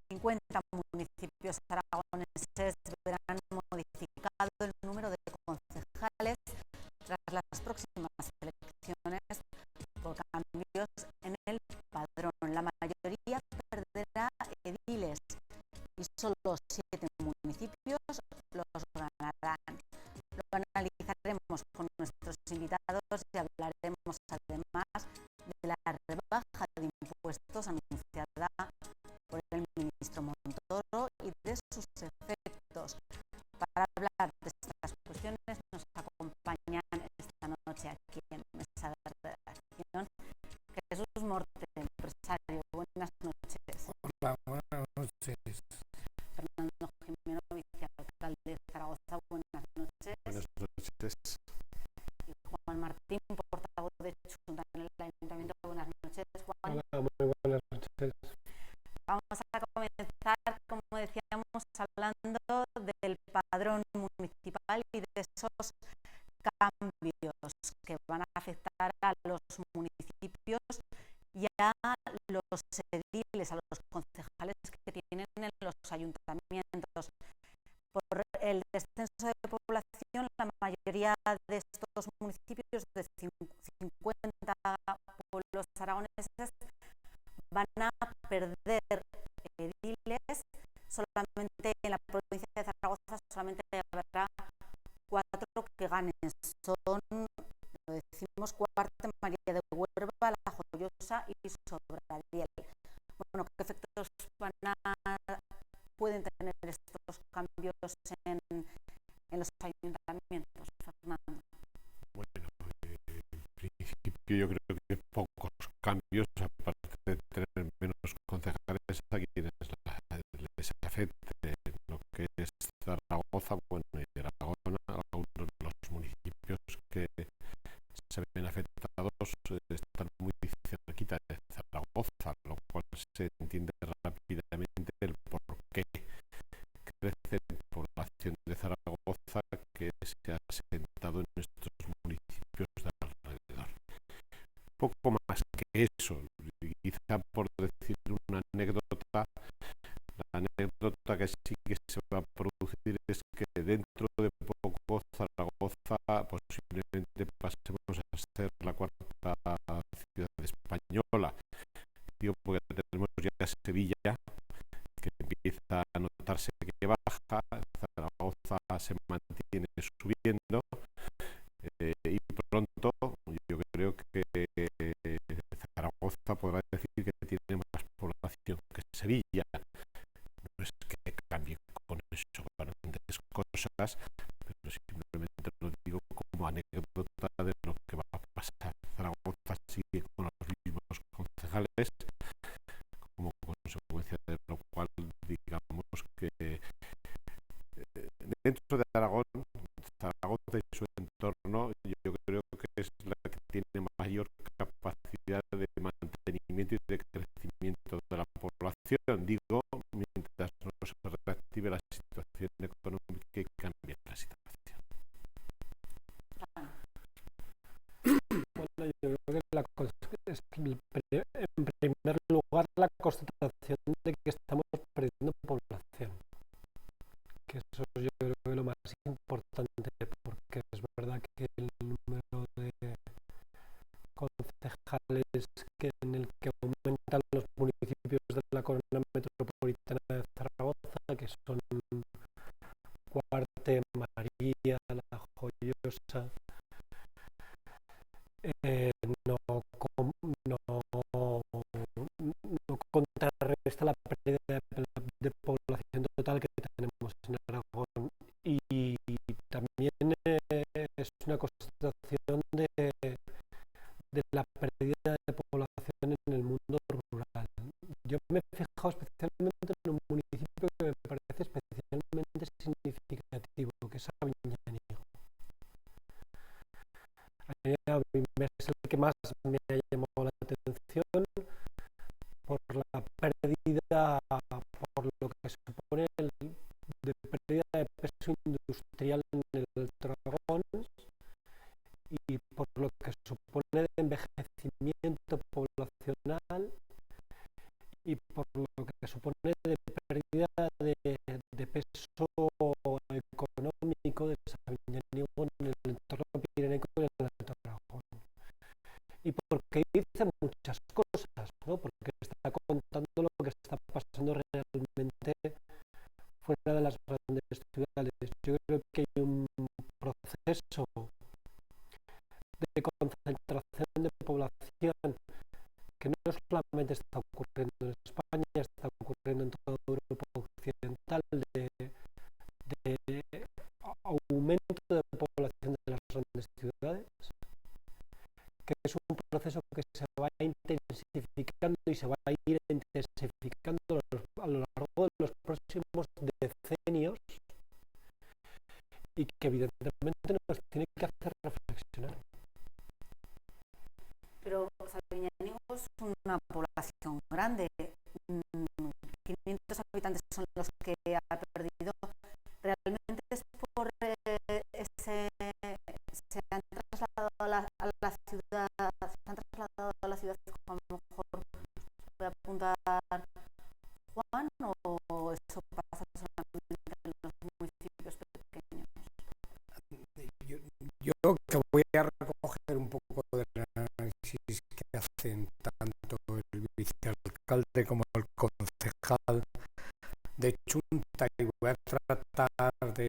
50 municipios aragoneses verán modificado el número de concejales tras las próximas elecciones por cambios en el padrón. La mayoría perderá ediles y solo 7 municipios los ganarán. Lo analizaremos con nuestros invitados y hablaremos además de la rebaja de impuestos anunciada por el ministro Montoro y de sus efectos. Para hablar de estas cuestiones nos acompañan esta noche aquí en Mesa de Redacción Jesús Morte, empresario. Buenas noches. Hola, buenas noches. Fernando Jimeno, vicealcalde de Zaragoza. Buenas noches. Buenas noches. Y Juan Martín, portavoz de Junta en el Ayuntamiento. Buenas noches, Juan. Hola, muy buenas noches. Vamos a comenzar, como decíamos, hablando del padrón municipal y de esos cambios que van a afectar a los municipios y a los ediles, a los concejales que tienen en los ayuntamientos. Por el descenso de población, la mayoría de estos municipios de 50 pueblos aragoneses van a perder ediles. Solamente en la provincia de Zaragoza solamente habrá 4 que ganen. Son, lo decimos, Cuarta, María de Huerva, La Joyosa y Sobradiel. Bueno, ¿qué efectos pueden tener estos cambios en los ayuntamientos, Fernando? Bueno, en principio yo creo que pocos cambios, aparte de tener menos concejales a quienes les afecte lo que es Zaragoza, bueno, y Aragón, algunos de los municipios que se ven afectados están muy cerquita de Zaragoza, lo cual se entiende rápidamente el por qué crece la población de Zaragoza que se ha asentado en estos municipios de alrededor. Poco más que eso, quizá por decir una anécdota, la anécdota que sí que se va a producir es que dentro de poco Zaragoza posiblemente pasemos a ser la 4ª ciudad española. Digo porque tenemos ya Sevilla, que empieza a notarse que baja, Zaragoza se mantiene subiendo y pronto yo creo que Zaragoza podrá decir que tiene más población que Sevilla. No es que cambie con eso grandes cosas, pero simplemente lo digo como anécdota de lo que va a pasar. Zaragoza sigue con los mismos concejales, como consecuencia de lo cual digamos que dentro de Aragón, Zaragoza y su entorno yo creo que es la que tiene mayor capacidad de mantenimiento y de crecimiento de la población, digo, mientras no se reactive la situación económica y cambie la situación. Bueno, yo creo que en primer lugar la constatación de que estamos perdiendo población, que eso yo creo que es lo más importante, porque es verdad que el número de concejales en el que aumentan los municipios de la corona metropolitana de Zaragoza, que son Cuarte, María, La Joyosa, no contrarresta la pérdida de población total que tenemos en Aragón, y también es una constatación de la pérdida de población en el mundo rural. Yo me he fijado especialmente en un municipio que me parece especialmente significativo, que es Aviñánigo. Es el que más me ha llamado la atención por la pérdida, por lo que supone de pérdida de peso industrial en el Aragón y por lo que supone de envejecimiento poblacional y por lo que de concentración de población que no solamente está ocurriendo en España, está ocurriendo en toda Europa occidental, de aumento de población de las grandes ciudades, que es un proceso que se va intensificando y se va a ir intensificando a lo largo de los próximos decenios y que evidentemente nos tiene que hacer reflexionar. Pero Sabiñánigo es una población grande, 500 habitantes son los que ha perdido. Realmente es por se han trasladado a la ciudad, a la ciudad, a lo mejor puede apuntar Juan, o eso pasa solamente en los municipios pequeños. Yo que voy a recoger un poco del análisis que hacen tanto el vicealcalde como el concejal de Chunta, y voy a tratar de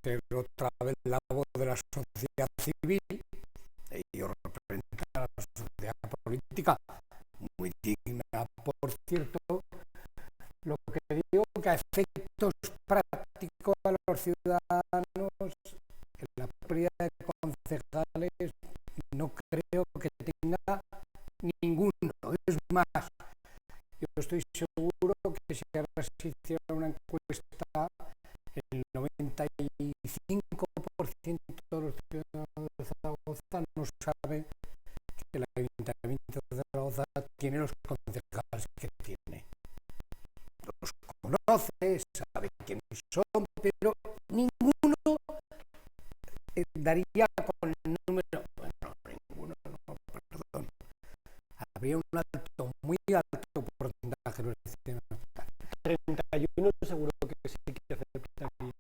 ser otra vez la voz de la sociedad civil y representar a la sociedad política, muy digna, por cierto. Lo que digo, que a efectos prácticos a los ciudadanos, la pérdida de concejales no creo que tenga ninguno. Es más, yo estoy seguro que si ahora se hiciera una encuesta, el 95% de los ciudadanos de Zaragoza no sabe que el Ayuntamiento de Zaragoza tiene los concejales que tiene. Los conoce, sabe quiénes son, pero ninguno daría con el número. Bueno, ninguno, no, perdón. Había un alto, muy alto porcentaje, no decía, 31 seguro que sí que aceptaría.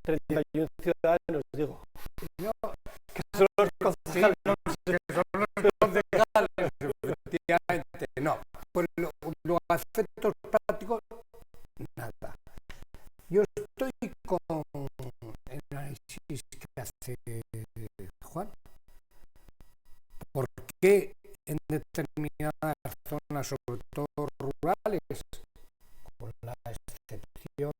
31 ciudadanos, digo. no, Que son los concejales. que son los concejales, efectivamente, no. Pues los efectos prácticos, nada. Yo estoy con el análisis que hace Juan. ¿Por qué en determinadas zonas, sobre todo rurales, con la excepción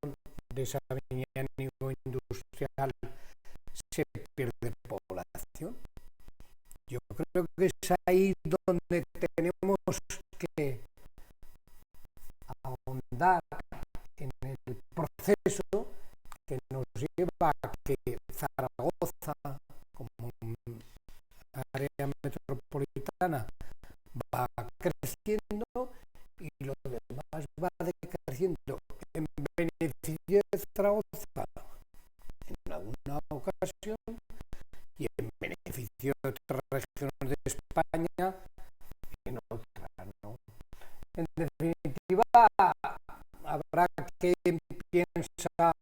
de Sabiñánigo industrial, se pierde población? Yo creo que es ahí donde tenemos que ahondar en el proceso que nos lleva a que Zaragoza, como área metropolitana, va creciendo y lo demás va decreciendo en beneficio de Zaragoza en alguna ocasión y en beneficio de otras regiones de España en otra, ¿no? En definitiva, habrá que pensar,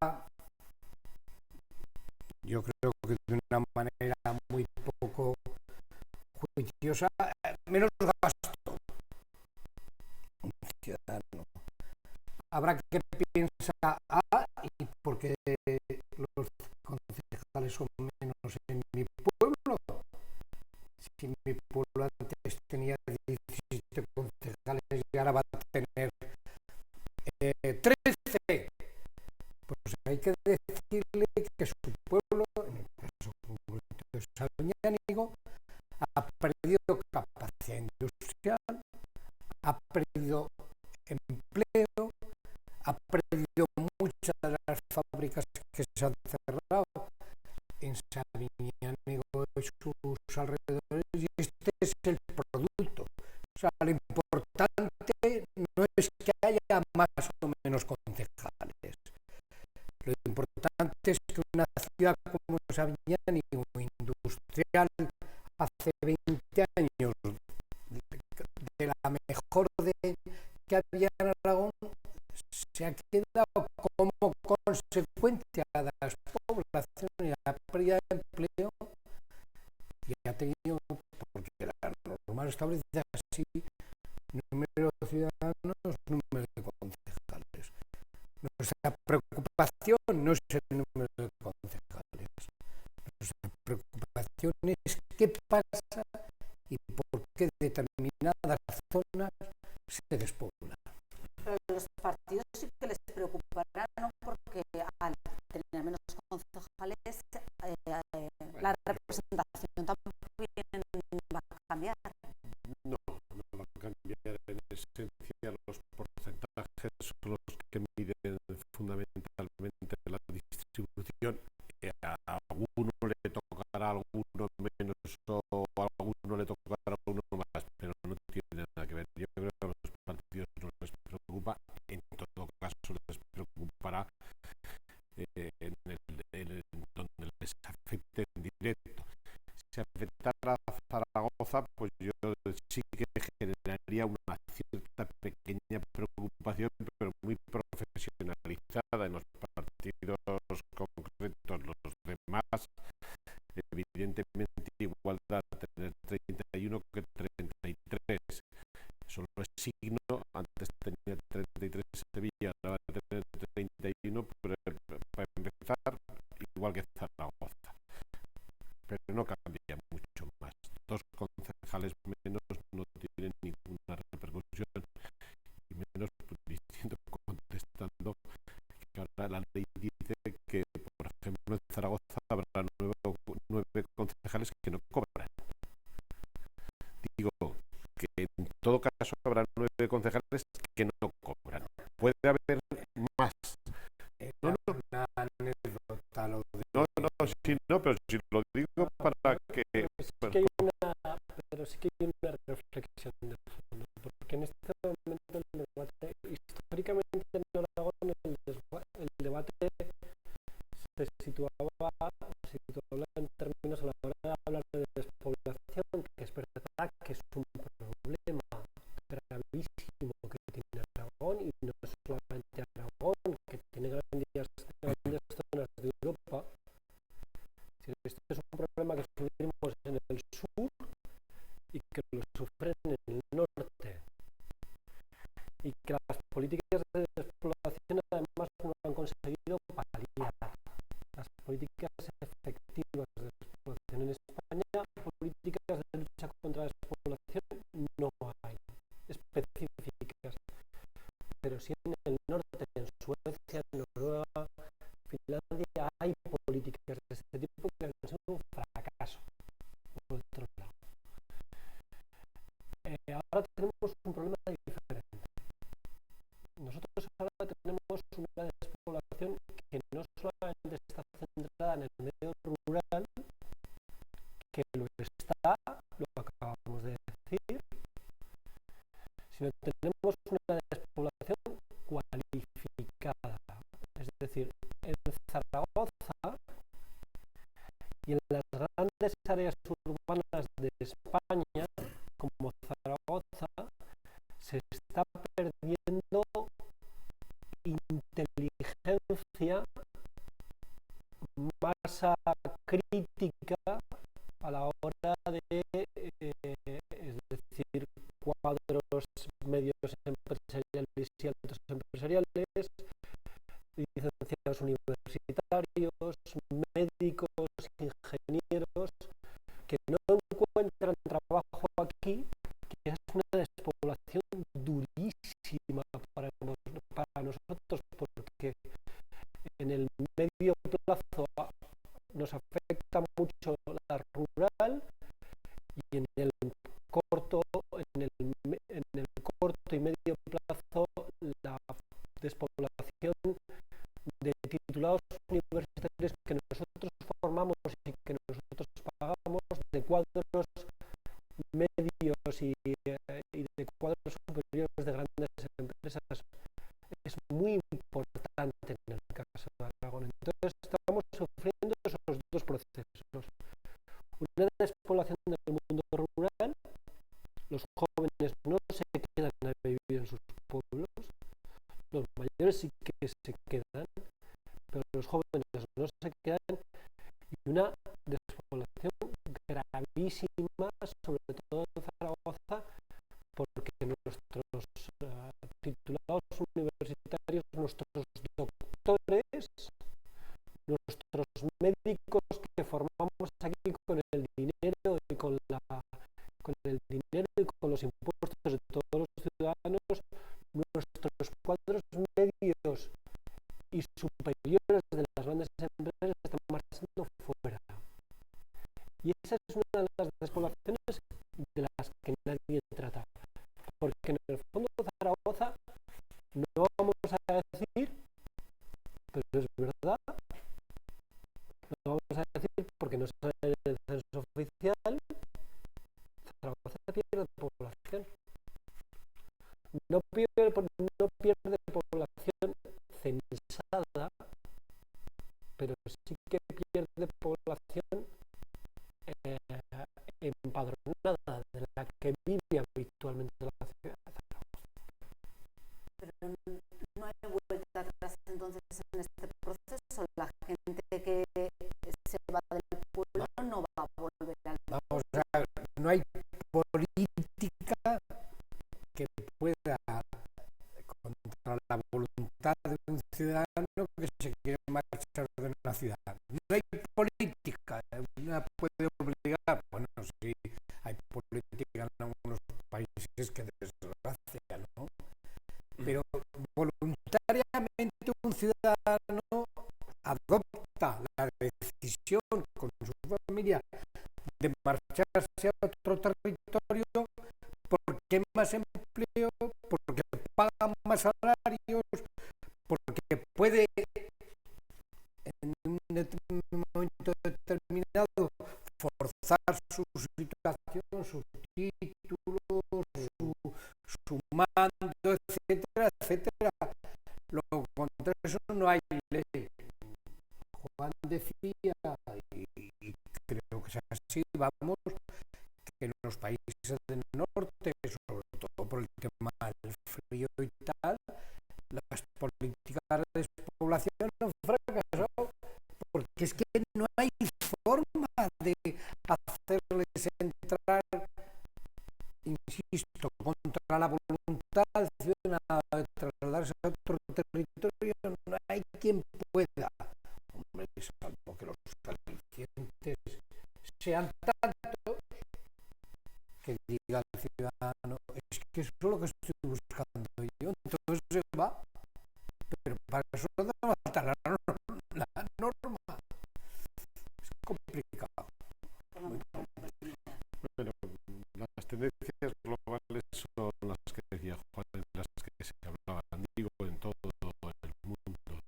yo creo que de una manera muy poco juiciosa, menos gasto. Un ciudadano habrá que pensar, y porque los concejales son menos en mi pueblo. Si mi pueblo antes tenía 17 concejales y ahora va a tener 13, pues hay que decirle que su pueblo, en el caso concreto de Sabiñánigo, ha perdido capacidad industrial, ha perdido empleo, ha perdido muchas de las fábricas que se han cerrado en Sabiñánigo y sus alrededores, y este es el producto. O sea, lo importante no es que haya más o menos concejales. Lo importante es que una ciudad como Sabiñánigo, industrial, hace 20 años, de la mejor que había en Aragón, se ha quedado como consecuencia de las poblaciones y la pérdida de empleo, y ha tenido, porque la norma establece así, número de ciudadanos, número de concejales. Nuestra preocupación no es el número de concejales, nuestra preocupación despoblación es qué pasa y por qué determinadas zonas se despoblan. Pero a los partidos sí que les preocupará, ¿no? Porque al tener menos concejales, la representación tampoco va a cambiar. No, no va a cambiar. En esencia, los porcentajes son los que miden fundamentalmente la distribución. A alguno le tocará, a alguno menos, o a alguno le tocará uno más, pero no tiene nada que ver. Yo creo que a los partidos no les preocupa, en todo caso les preocupará donde les afecte en directo. Si afectara a Zaragoza, pues yo sí que generaría una cierta pequeña preocupación, pero muy profesionalizada en los partidos concretos. Los demás, evidentemente, igualdad, tener 31 que 33. Solo es signo, antes tenía 33 Sevilla, ahora va a tener 31, pero para empezar, igual que Zaragoza. Pero no cambia mucho más. 2 concejales menos no tienen ninguna repercusión, y menos diciendo, contestando que ahora la ley dice que, por ejemplo, en Zaragoza habrá 9 concejales que no cobran. Digo que en todo caso habrá 9 concejales que no cobran. Puede haber más. Una anécdota lo de... No, pero si lo digo para que... Pero sí que hay una reflexión de fondo, porque en este momento el debate, históricamente en Aragón, el debate se situaba en términos a la hora de hablar de despoblación, que es verdad que es un problema gravísimo que tiene Aragón, y no solamente Aragón, que tiene grandes zonas de Europa. Este es un problema que sufrimos en el sur y que lo sufren en el norte, y que las políticas de despoblación además no han conseguido paliar. Las políticas efectivas de despoblación en España, políticas de lucha contra la despoblación, no hay específicas, pero sí en el norte, en Suecia, en Noruega, Finlandia, hay políticas de este tipo que han sido un fracaso. Por otro lado, ahora tenemos un problema diferente. Nosotros ahora tenemos una despoblación que no solamente está centrada en el medio rural, que lo está, lo acabamos de decir, sino que tenemos una despoblación cualificada. Es decir, en Zaragoza y en las grandes áreas urbanas de España, como Zaragoza, se está perdiendo inteligencia, masa crítica a la hora de, es decir, cuadros medios empresariales y altos empresariales, licenciados universitarios, médicos, ingenieros, que no encuentran trabajo aquí, que es una despoblación durísima para nosotros, porque en el medio plazo nos afecta mucho la rural, y en el corto y medio plazo la despoblación de titulados universitarios que nosotros formamos y que nosotros pagamos, de cuadros medios y de cuadros superiores de grandes empresas, es muy importante en el caso de Aragón. Entonces estamos sufriendo esos dos procesos: una despoblación del mundo rural, los jóvenes no se quedan a vivir en sus pueblos, los mayores sí que se quedan, pero los jóvenes no se quedan, y una despoblación gravísima, sobre todo en Zaragoza, porque nuestros titulados universitarios, nuestros doctores, nuestros médicos que formamos aquí con el esa es una de las despoblaciones de las que nadie trata. Porque en el fondo Zaragoza no vamos a decir, pero es verdad, no vamos a decir porque no sale en el censo oficial, Zaragoza pierde población. No pierde población censada, pero sí que pierde población empadronada, de la que vive habitualmente la ciudad de Zaragoza. Pero no hay vuelta atrás entonces en este proceso. La gente que se va del pueblo no va a volver al pueblo. Vamos a ver, no hay política que pueda, contra la voluntad de un ciudadano que se quiere marchar de una ciudad. No hay política, una puede obligar, bueno, sí, hay política en algunos países que desgracia, ¿no? Pero voluntariamente un ciudadano adopta la decisión con su familia de marcharse a otro territorio porque hay más empleo, porque pagan más salarios, porque puede en un momento determinado forzar su situación, su título, su mando, etcétera, etcétera. Luego, contra eso no hay ley. Juan decía, y creo que es así, vamos, que en los países del norte, sobre todo por el tema del frío y tal, las políticas de despoblación han fracasado, porque es que no hay forma de hacerles entrar, insisto, contra la voluntad ciudadana de trasladarse a otro territorio. No hay quien pueda, hombre, salvo que los alicientes sean tantos que diga al ciudadano, es que eso es lo que estoy buscando yo, entonces se va, pero para eso no falta la norma. Es complicado. Muy complicado. Bueno, las tendencias globales son las que decía Juan, en las que se hablaban, digo, en todo el mundo.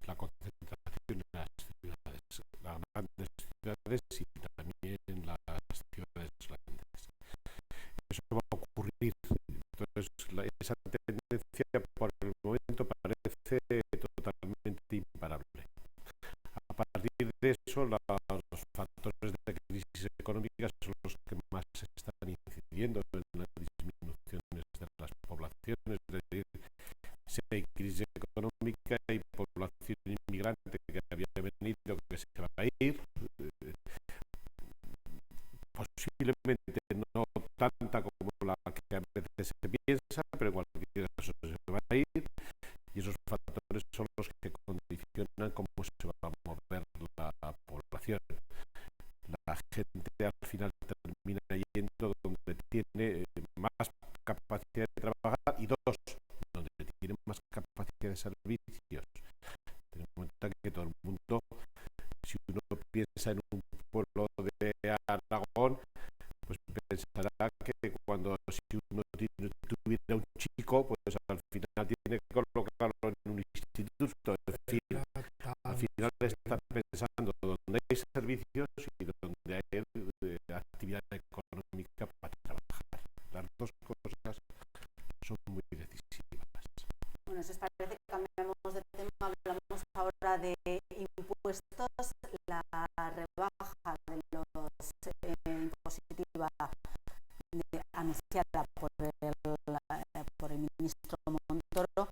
La concentración en las ciudades, las grandes ciudades y también en las ciudades grandes. Eso va a ocurrir. Entonces, esa tendencia por el momento parece totalmente imparable. A partir de eso, los factores de crisis económica son los que más están incidiendo en las disminuciones de las poblaciones. Es decir, si hay crisis económica y población inmigrante que había venido, que se va a ir, posiblemente no tanta como la que a veces se piensa, pero en cualquier caso se va a ir, y esos factores son los que condicionan cómo se va a mover la población. La gente al final termina yendo donde tiene más capacidad de trabajar y dos, donde tiene más capacidad de servicios. Ten en cuenta que todo el mundo, si uno piensa en un pueblo de Aragón, pues pensará que si uno tuviera un chico, pues al final tiene que colocarlo en un instituto. Es decir, al final está pensando donde hay servicios y donde hay actividad económica para trabajar. Las dos cosas son muy decisivas. Bueno, si os parece que cambiamos de tema, hablamos ahora de impuestos. La rebaja de los impositiva anunciada por el ministro Montoro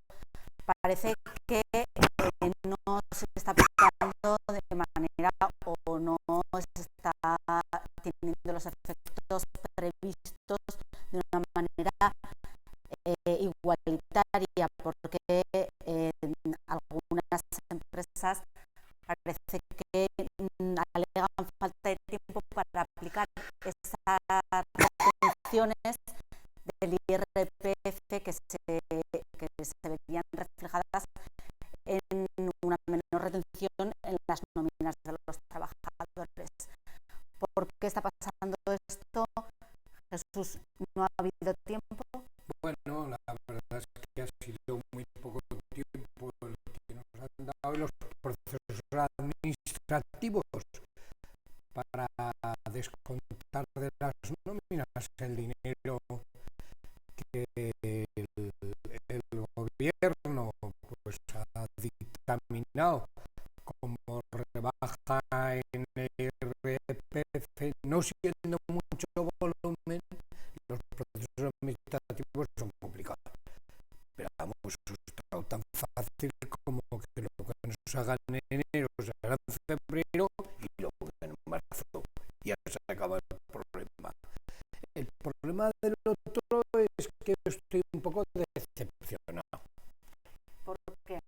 parece que no se está aplicando de manera o no se está teniendo los efectos previstos de una manera igualitaria, porque algunas empresas parece que alegan falta de tiempo para aplicar esas retenciones del IRPF que se verían reflejadas en una menor retención en las nóminas de los trabajadores. ¿Por qué está pasando esto, Jesús, ¿no ha habido tiempo? Bueno, la verdad es que ha sido muy poco tiempo el que nos han dado los procesos administrativos para descontar de las nóminas el dinero que el gobierno pues ha dictaminado como rebaja en el IRPF, no siendo mucho volumen. Los procesos administrativos son complicados, pero vamos, eso está tan fácil como que lo que nos hagan en enero se haga en febrero y luego en marzo ya se acaba el problema. El problema del otro es que estoy un poco decepcionado. ¿Por qué,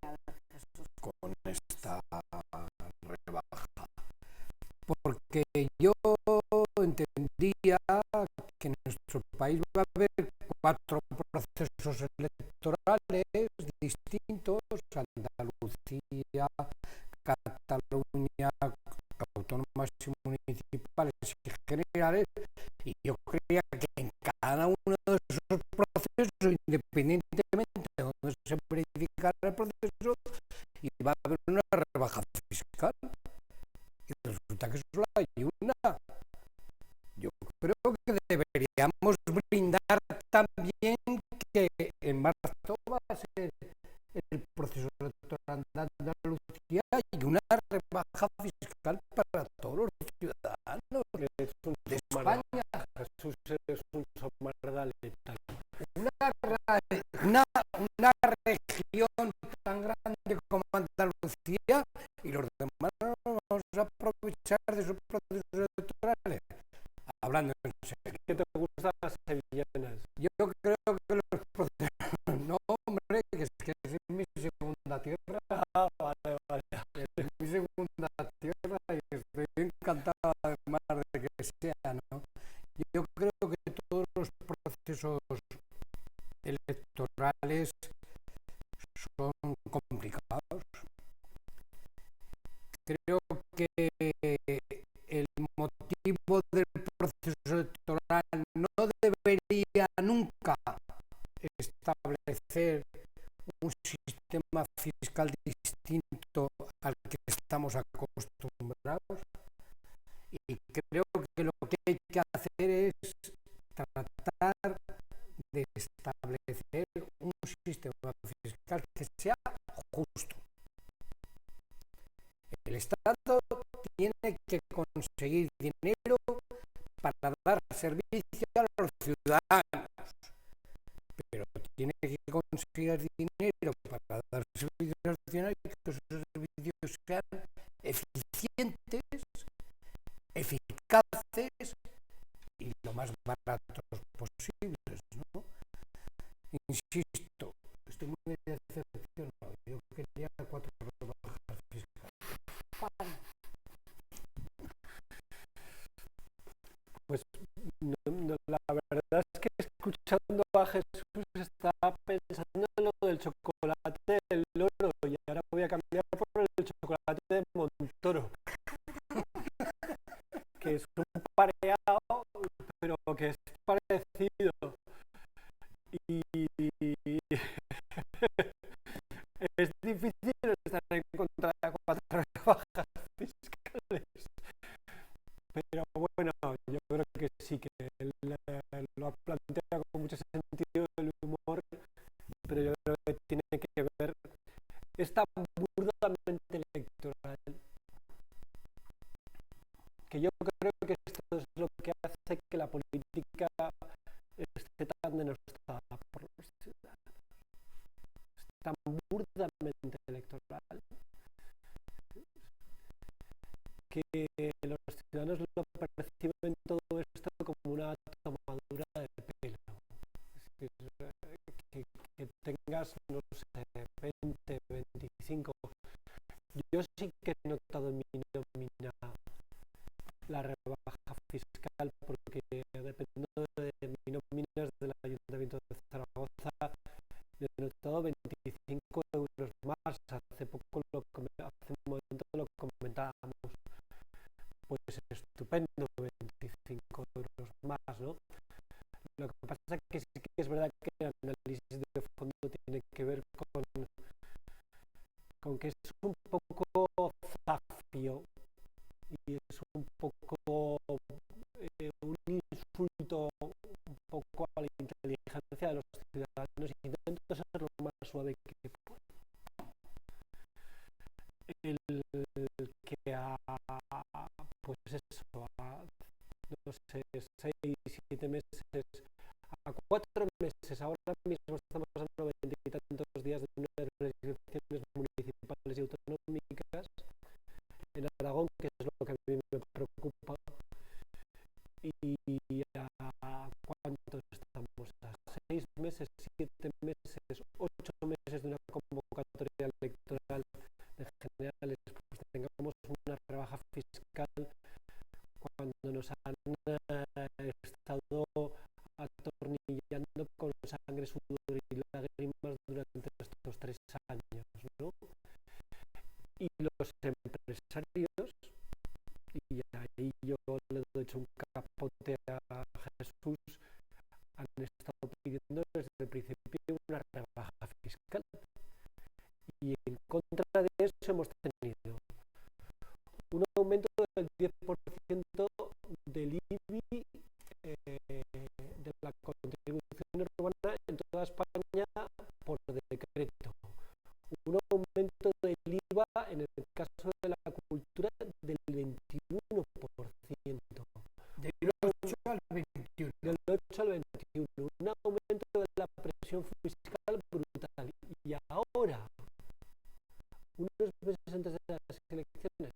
Jesús? Con esta rebaja, porque yo entendía que en nuestro país va a haber 4 procesos electorales distintos: Andalucía, Cataluña, autónomas y municipales y generales, y yo creía que en cada uno de esos procesos, independientemente de donde se verificara el proceso, iba a haber una rebaja fiscal, y resulta que solo hay una. Yo creo que deberíamos brindar también que en marzo va a ser el proceso electoral de Andalucía y una rebaja fiscal para todos los ciudadanos de España. Jesús es un somardal letal. Una región tan grande como Andalucía, y los demás no vamos a aprovechar de esos procesos electorales. Hablando en serio. ¿Qué te gustan las sevillanas? Yo creo que los procesos... No, hombre, que es mi segunda tierra. Ah, vale. Es mi segunda tierra y estoy encantado además de que sea, ¿no? Yo creo que todos los procesos electorales son complicados. Creo que el motivo del proceso electoral no debería nunca establecer un sistema fiscal distinto al que estamos acostumbrados, y creo que lo que hay que hacer es tratar de establecer un sistema fiscal que sea justo. El Estado tiene que conseguir dinero para dar servicio a los ciudadanos, pero tiene que conseguir dinero para dar servicios a los ciudadanos y que esos servicios sean eficientes, eficaces y lo más baratos posibles, ¿no? Insisto, estoy muy decepcionado. Yo quería 4 rebajas fiscales. Pues no, la verdad es que escuchando a Jesús estaba pensando en lo del chocolate del loro, y ahora voy a cambiar por el chocolate de Montoro, que es un pareado, pero que es parecido. Y es difícil estar en contra de 4 rebajas fiscales. Pero bueno, yo creo que sí, que él lo ha planteado con mucho sentido del humor, pero yo creo que tiene que ver, es tan burdamente electoral, que yo creo que esto es lo que hace que la política esté tan denostada por los ciudadanos. Es tan burdamente electoral que los ciudadanos lo perciben todo esto como una tomadura de pelo. Es decir, que tengas, no sé, 20, 25. Yo sí que he notado en mi nómina la rebaja fiscal, porque dependiendo de mi nómina del Ayuntamiento de Zaragoza, yo he notado 25 euros más. Hace un momento lo comentábamos. Pues estupendo, 25 insulto un poco a la inteligencia de los ciudadanos, intento ser lo más suave que puedo. El que pues eso, no sé, 6, 7 meses, a 4 meses, ahora mismo estamos a 90 y tantos días de unas elecciones municipales y autonómicas en Aragón, que es lo que a mí me preocupa. Y a cuánto estamos, a 6 meses, 7 meses, 8 meses de una convocatoria electoral de generales, pues tengamos una rebaja fiscal cuando nos han estado atornillando con sangre, sudor y lágrimas durante estos 3 años, ¿no? Y los empresarios, y ahí yo le doy un capote a Jesús, han estado pidiendo desde el principio una rebaja fiscal. Y en contra de eso hemos tenido un aumento del 10% del IBI, de la contribución urbana en toda España por decreto. Un aumento del IVA en el caso de la cultura del 21%. Del 8 al 21. Del 8 al 21. Un aumento de la presión fiscal brutal. Y ahora, unos meses antes de las elecciones,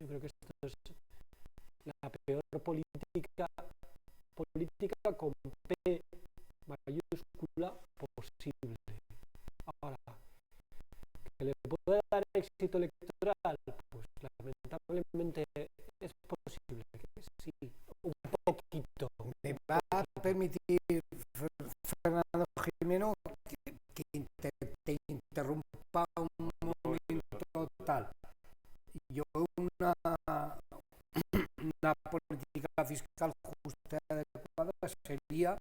yo creo que esto es la peor política con P mayúscula posible. Ahora, que le puede dar éxito electoral, pues lamentablemente es posible que sí, un poquito. Me va a permitir, Fernando Jimeno, que te interrumpa un momento tal. Yo una política fiscal justa y adecuada sería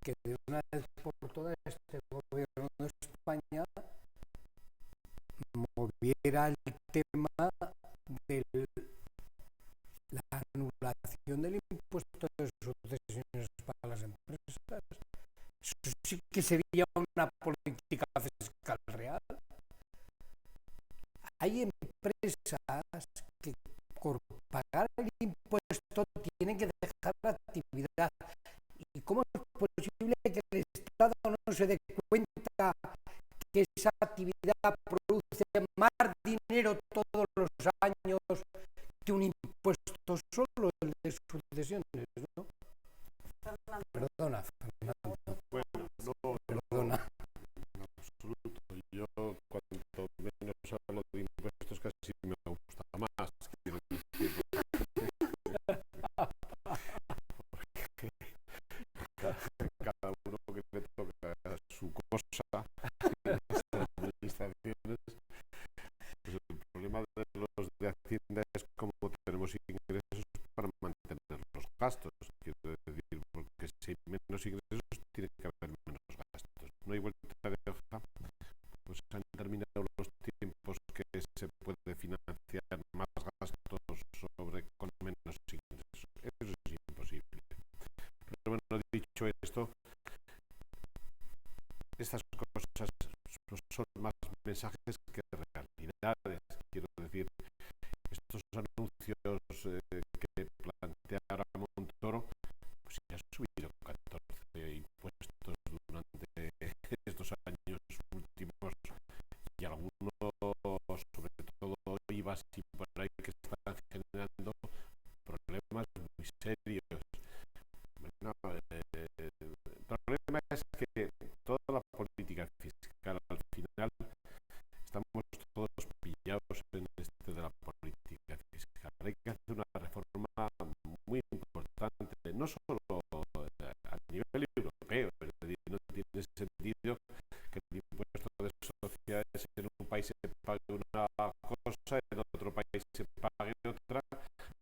que de una vez por todas este gobierno de España moviera el tema de la anulación del impuesto de sucesiones para las empresas. Eso sí que sería una política fiscal real. Hay empresas que por pagar el impuesto tienen que dejar la actividad. ¿Y cómo es posible que el Estado no se dé cuenta que esa actividad produce más dinero todos los años que un impuesto solo, el de sucesiones, ¿no? Perdona, Fernando. Bueno, no, Perdona. en absoluto. Yo cuanto menos hablo de impuestos casi me gusta más. Quiero decir, porque cada uno que le toca su cosa en estas administraciones, pues el problema de los de Hacienda es cómo tenemos ingresos para mantener los gastos. Quiero decir, porque si hay menos ingresos tiene que haber menos gastos. No hay vuelta de hoja. Pues han terminado los tiempos que se puede financiar más gastos con menos ingresos. Eso es imposible. Pero bueno, dicho esto, estas cosas son más mensajes que realidades. Quiero decir, estos anuncios que plantea ahora Montoro, pues ya ha subido 14 impuestos durante estos años últimos, y algunos, sobre todo IVAs y por ahí, que están generando problemas muy serios. Bueno, el problema es que toda la política fiscal, al final, estamos todos pillados en este de la política fiscal. Hay que hacer una reforma muy importante, no solo a nivel europeo, es decir, no tiene sentido que el impuesto de sociedades en un país se pague una cosa, en otro país se pague otra.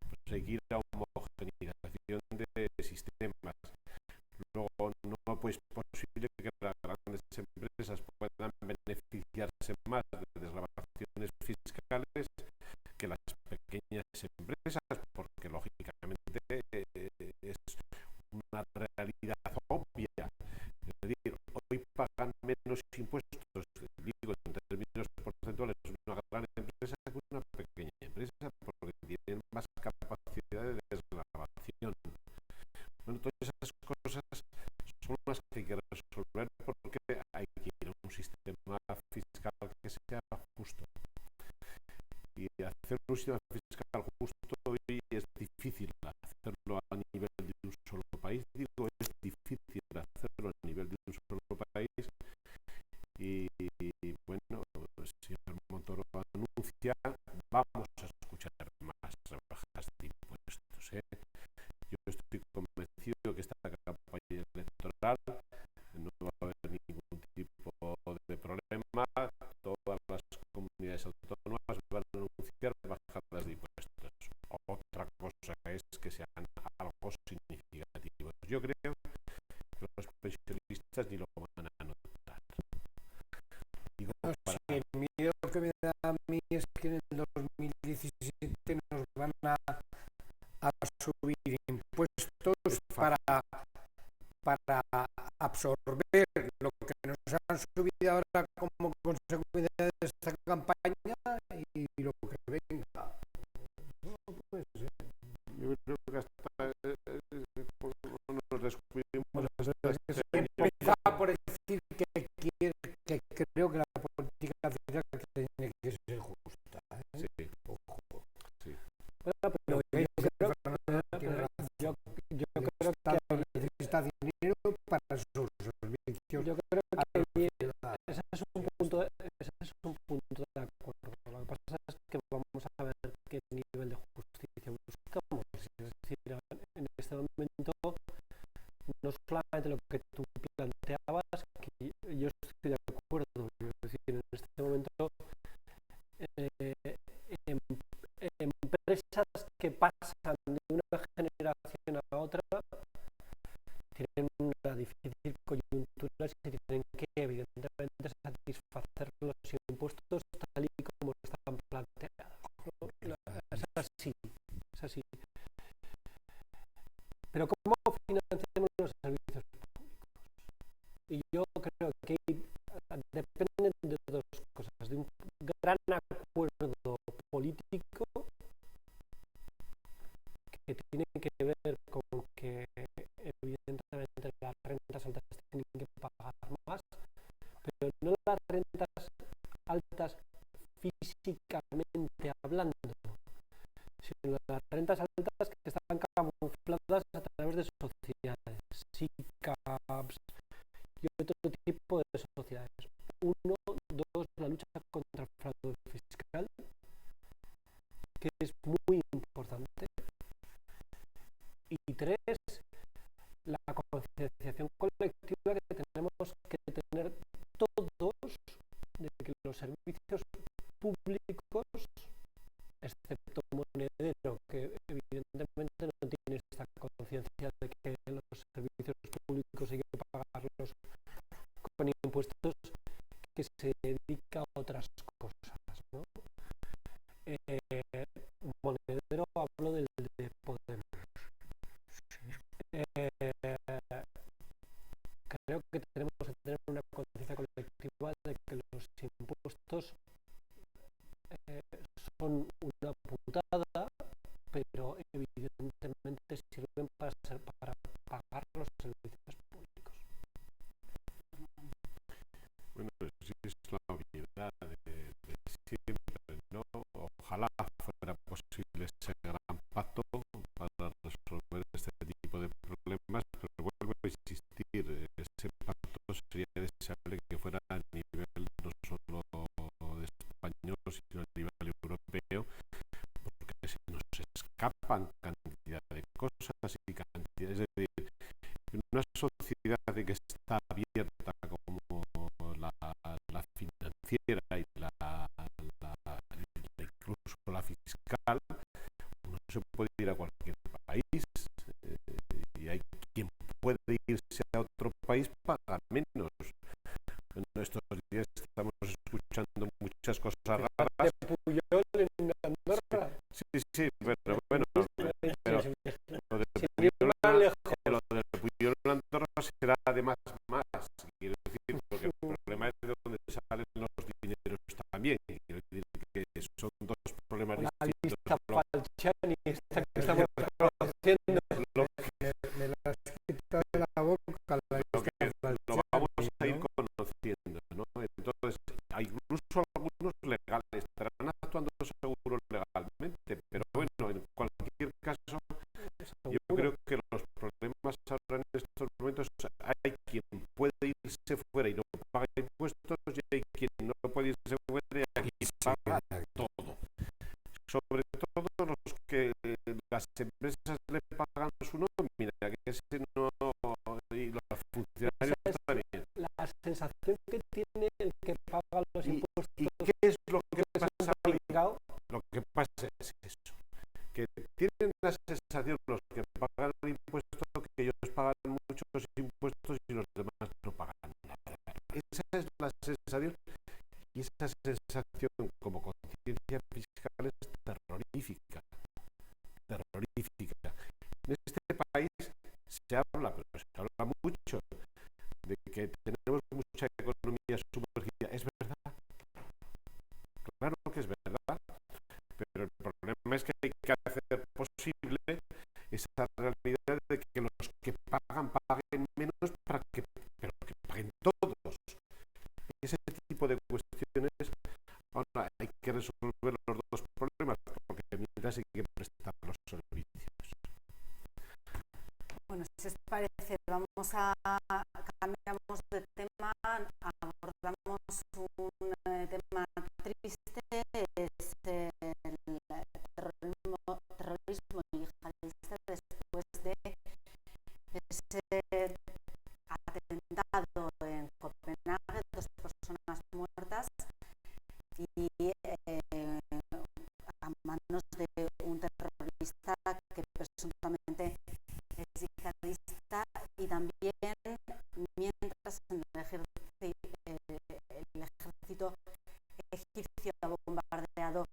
Pues hay que ir a homogenización de sistemas. Luego, no es posible que las grandes empresas puedan beneficiarse más de desgravaciones fiscales que las pequeñas empresas, porque lógicamente es población. Bueno, todas esas cosas son las que hay que resolver porque hay que ir a un sistema fiscal que sea justo. Y hacer un sistema fiscal justo hoy es difícil hacerlo a nivel de un solo país. Digo, es difícil hacerlo a nivel de un solo país. Y bueno, el señor Montoro anuncia, vamos a escuchar más rebajas de impuestos. Yo estoy convencido que esta campaña electoral no va a haber ningún tipo de problema. Todas las comunidades autónomas van a anunciar bajadas de impuestos. Otra cosa es que sean algo significativos. Yo creo que los pensionistas ni lo van a notar. Digo, el miedo que me da a mí es que en el 2017 nos van a subir impuestos para absorber lo que nos han subido ahora como consecuencia de esta campaña y lo que venga. No puede ser. Yo creo que hasta nos descubrimos. Bueno, empezaba por decir que creo que la política fiscal tiene que ser justa. Sí. Ojo. Sí. Bueno, pero yo creo que necesita dinero para sus servicios. Yo creo que ese es un punto de acuerdo. Lo que pasa es que vamos a ver qué nivel de justicia buscamos. Es decir, en este momento no solamente lo que tú planteabas, que yo estoy de acuerdo. Es decir, en este momento empresas que pasan de una generación a otra tienen una difícil coyuntura si tienen que evidentemente satisfacer los impuestos tal y como están planteados. Es así. Pero ¿cómo financiamos los servicios públicos? Y yo creo que dependen de dos cosas, de un gran acuerdo político que tiene que ver con que evidentemente las rentas altas tienen que pagar más, pero no las rentas altas físicamente hablando, sino las rentas altas que están camufladas a través de sociedades, SICAPs y otro tipo de sociedades. 1, 2, la lucha contra el fraude fiscal, que es muy importante. Y 3, la concienciación colectiva que tenemos que tener todos de que los servicios públicos, excepto Monedero, que evidentemente no tiene esta conciencia de que los servicios públicos hay que pagarlos con impuestos, que se dedica a otras cosas, ¿no? Monedero hablo del de Podemos. Creo que tenemos que tener una conciencia colectiva de que los impuestos son una putada, pero evidentemente sirven para pagar los servicios públicos. Bueno, sí es la obviedad de siempre, ¿no? Ojalá fuera posible ese gran pacto para resolver este tipo de problemas, pero vuelvo a insistir, ese pacto sería deseable que fuera a nivel no solo de español, sino a nivel europeo, porque se nos escapan cantidad de cosas y cantidades de decir, una sociedad que está abierta como la financiera y incluso la fiscal, uno se puede ir a cualquier país y hay quien puede irse a otro país pagar menos. En estos días estamos escuchando muchas cosas raras. De Puyol en Andorra. Sí, pero bueno, pero lo de Puyol en Andorra será además más, quiero decir, porque el problema es de dónde salen los dineros también, quiero decir que son dos problemas la distintos. lista Falciani esta que estamos conociendo. ahora en estos momentos, hay quien puede irse fuera y no paga impuestos, y hay quien no puede irse fuera y aquí paga todo. Sobre todo los que las empresas le pagan su nómina, que ese no, y los funcionarios también. La sensación que tiene el que paga los impuestos. ¿Y qué es lo que pasa ahí? Lo que pasa es eso, que tienen la sensación los que pagan el impuesto que ellos pagan muchos impuestos y los demás no pagan nada. Esa es la sensación, y esa sensación como conciencia fiscal es terrorífica. En este país se habla, pero se habla mucho, de que tenemos mucha economía sumergida. Es verdad, claro que es verdad, pero el problema es que hay que hacer posible esa realidad de que los que paguen menos, pero que paguen todos. Ese tipo de cuestiones, ahora hay que resolver los dos problemas, porque mientras hay que prestar los servicios. Bueno, si os parece, cambiamos de tema, abordamos un tema triste, es el terrorismo yihadista después de ese atentado en Copenhague, 2 personas muertas y a manos de un terrorista que presuntamente es yihadista, y también mientras en el ejército egipcio ha bombardeado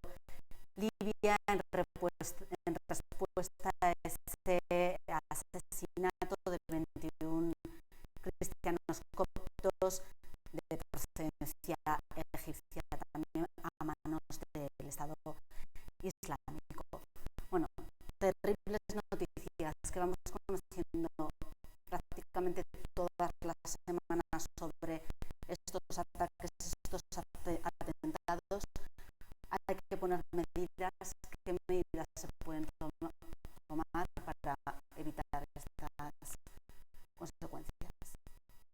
Libia en respuesta a ese asesinato de 21 cristianos coptos de procedencia egipcia, también a manos del Estado Islámico. Bueno, terribles noticias que vamos conociendo prácticamente todas las semanas sobre estos ataques, estos atentados. Hay que poner medidas. ¿Qué medidas se pueden tomar para evitar estas consecuencias?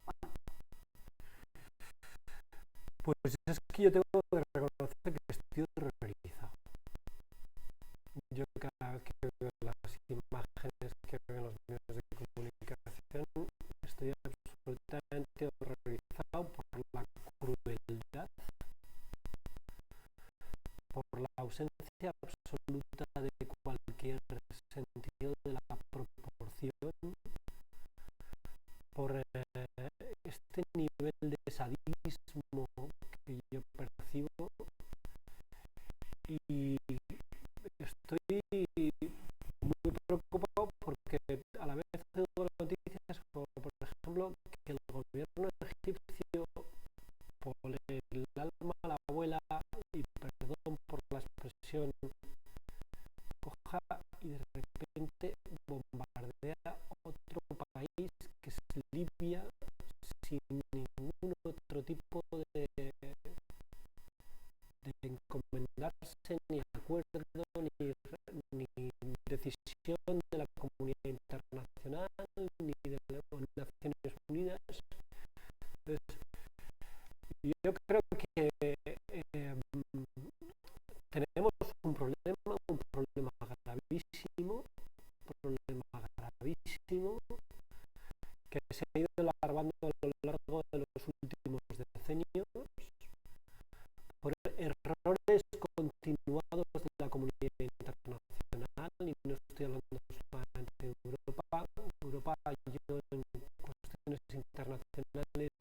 Bueno. Pues es que yo tengo que reconocer que estoy horrorizado. Yo cada que veo las imágenes que veo en los medios de comunicación, estoy absolutamente horrorizado por la crueldad, por la ausencia absoluta de cualquier sentido de la proporción, por este nivel de sadismo que yo percibo, y estoy muy preocupado porque a la vez tengo noticias como, por ejemplo, que el gobierno egipcio, por el alma a la abuela, y perdón por la expresión, coja y de repente bombardea otro país que es Libia sin ningún otro tipo de encomendarse ni acuerdo ni decisión de la comunidad internacional ni de las Naciones Unidas. Entonces, yo creo que tenemos un problema gravísimo que se ha ido alargando a lo largo de los últimos decenios por errores continuados de la comunidad internacional, y no estoy hablando solamente de Europa. Yo en cuestiones internacionales,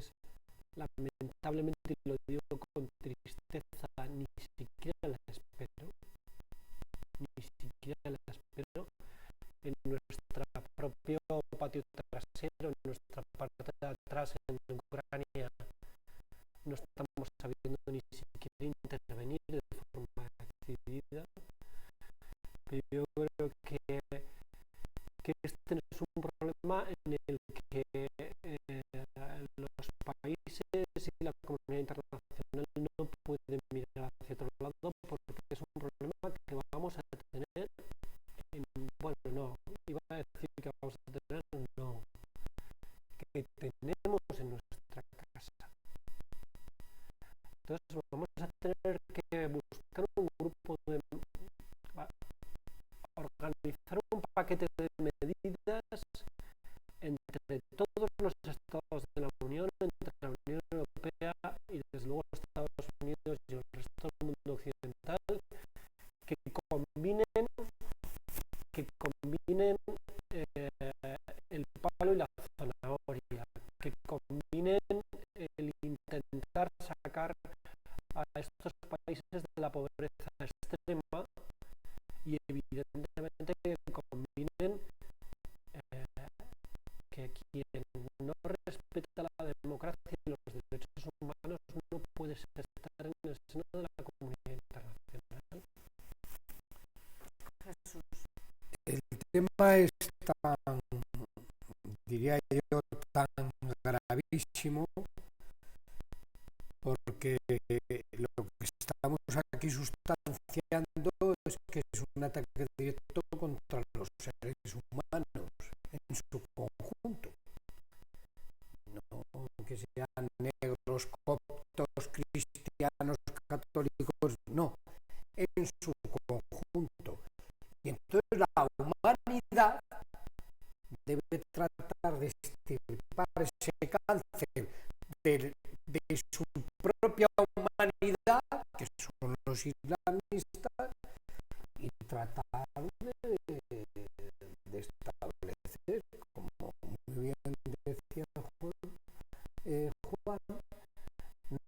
lamentablemente, y lo digo con tristeza, ni siquiera la espero en nuestro propio patio trasero, en nuestra parte de atrás, en Ucrania. No estamos sabiendo ni siquiera intervenir de forma decidida. Pero yo creo que este es un problema en el que los países y la comunidad internacional no pueden mirar hacia otro lado, porque es un problema que vamos a tener, iba a decir que vamos a tener, no, puedes estar en el seno de la comunidad internacional. Jesús. El tema es tan, diría yo, tan gravísimo, porque lo que estamos aquí sustanciando es que es un ataque directo contra los seres humanos en su conjunto. No que sean negros, coptos, cristianos, católicos, no, en su conjunto. Y entonces la humanidad debe tratar de extirpar ese cáncer de su propia humanidad, que son los islamistas, y tratar de establecer, como muy bien decía Juan,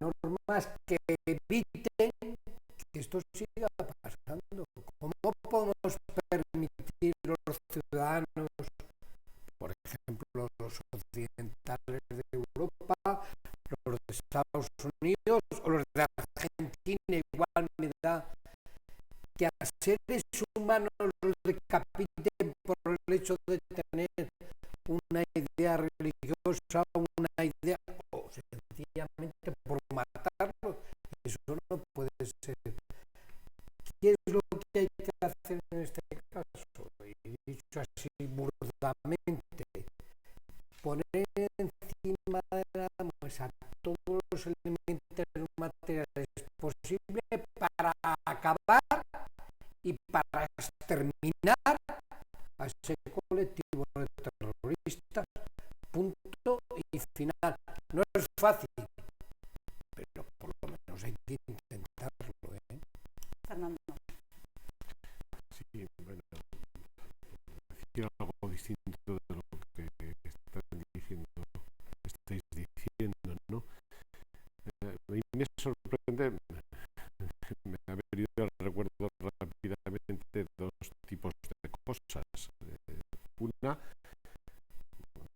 normas que eviten que esto siga pasando. ¿Cómo podemos permitir los ciudadanos, por ejemplo, los occidentales de Europa, los de Estados Unidos o los de Argentina, igual me da, que a seres humanos los decapiten por el hecho de tener una idea religiosa, una idea, o sencillamente por matarlos? Eso no puede ser. ¿Qué es lo que hay que hacer en este caso? Y dicho así burdamente, poner encima de la mesa todos los elementos materiales posibles para acabar y para exterminar a ese colectivo de terroristas. Punto y final. No es fácil, pero por lo menos hay que intentarlo, ¿eh? Fernando. Sí, bueno, decir algo distinto de lo que estáis diciendo, ¿no? A mí me sorprende, me ha venido al recuerdo rápidamente dos tipos de cosas. Una,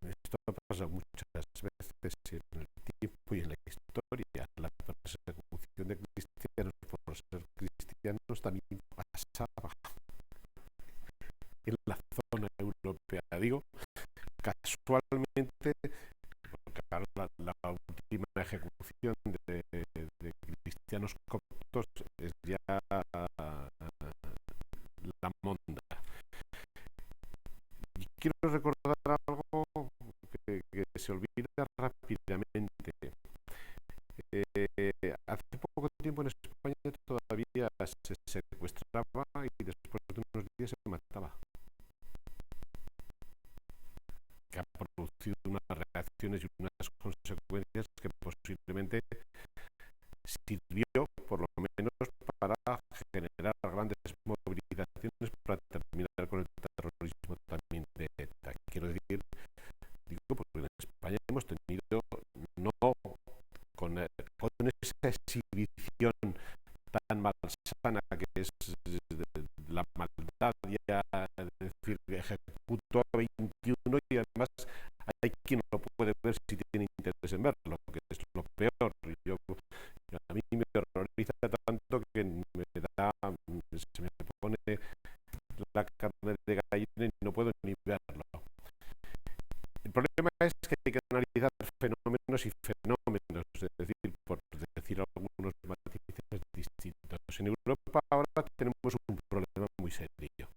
esto pasa muchas veces en el tiempo y en la historia, la persecución de cristianos por ser cristianos también pasaba en la zona europea. Digo, casualmente, porque la última ejecución de cristianos coptos es ya la monda. Y quiero recordar algo que se olvida rápidamente. Hace poco tiempo en España todavía se secuestraba y después de unos días se mataba, que ha producido unas reacciones y unas consecuencias que posiblemente sirvió por lo menos para generar grandes movilizaciones para terminar con el terrorismo también de ETA. Quiero decir, digo, porque en España hemos tenido, no con esa exhibición tan malsana que es la maldad, ya, es decir, ejecutó a 21 y además hay quien lo puede ver si tiene interés en verlo, que es lo peor. A mí me horroriza tanto que se me pone la carne de gallina y no puedo ni verlo. El problema es que hay que analizar fenómenos y fenómenos, es decir, por decir algunos matices distintos. En Europa ahora tenemos un problema muy serio.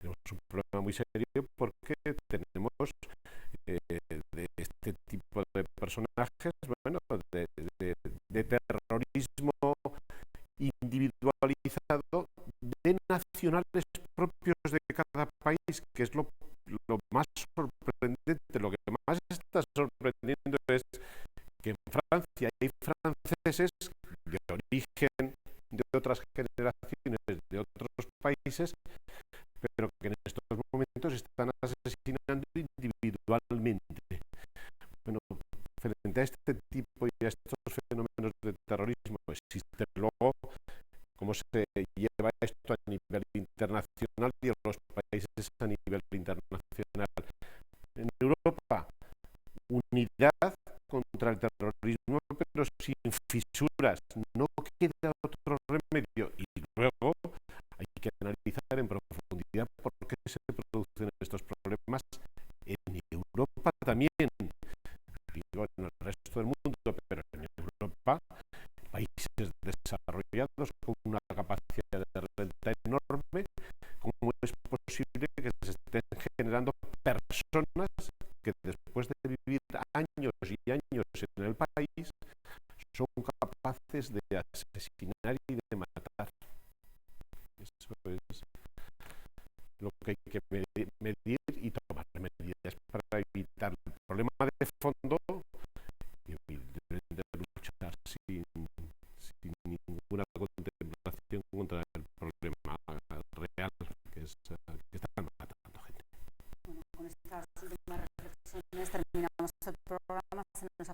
Tenemos un problema muy serio porque tenemos de este tipo de personajes, bueno, de terrorismo individualizado de nacionales propios de cada país, que es lo más sorprendente. Lo que más está sorprendiendo es que en Francia hay franceses de origen de otras generaciones de otros países, pero que en estos momentos están asesinando individualmente. Bueno, frente a este tipo y a estos fenómenos de terrorismo existe luego cómo se lleva esto a nivel internacional y en los países a nivel internacional. En Europa, unidad contra el terrorismo, pero sin fisuras, no queda otro remedio. Y luego hay que analizar en profundidad por qué se producen estos problemas en Europa también. Digo, en el resto del mundo, pero en Europa, países desarrollados con una capacidad de renta enorme, ¿cómo es posible que se estén generando personas que después de vivir años y años en el país son capaces de asesinar y de matar? Eso es lo que hay que medir y tomar medidas para evitar el problema de fondo y evidentemente luchar sin ninguna contemplación contra el problema real que están matando gente. Bueno, con estas últimas reflexiones terminamos el programa. Se nos